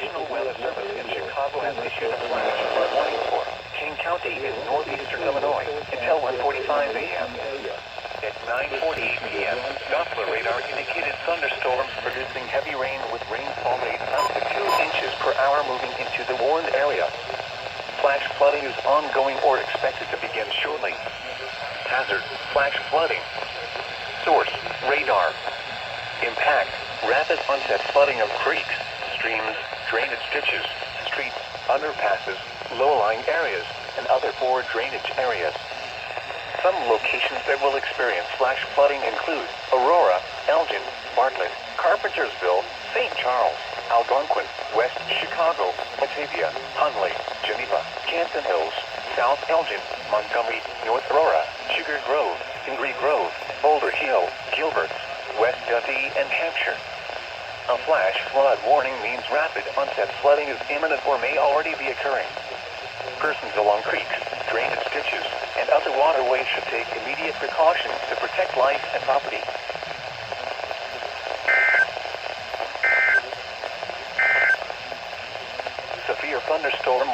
National Weather Service in Chicago has issued a flash flood warning for King County in northeastern Illinois until 1:45 a.m. At 9:48 p.m., Doppler radar indicated thunderstorms producing heavy rain with rainfall rates up to 2 inches per hour moving into the warned area. Flash flooding is ongoing or expected to begin shortly. Hazard: flash flooding. Source: radar. Impact: rapid onset flooding of creeks, streams, drainage ditches, streets, underpasses, low-lying areas, and other poor drainage areas. Some locations that will experience flash flooding include Aurora, Elgin, Bartlett, Carpentersville, St. Charles, Algonquin, West Chicago, Batavia, Hunley, Geneva, Canton Hills, South Elgin, Montgomery, North Aurora, Sugar Grove, Ingree Grove, Boulder Hill, Gilbert, West Dundee, and Hampshire. A flash flood warning means rapid onset flooding is imminent or may already be occurring. Persons along creeks, drainage ditches, and other waterways should take immediate precautions to protect life and property. Severe thunderstorm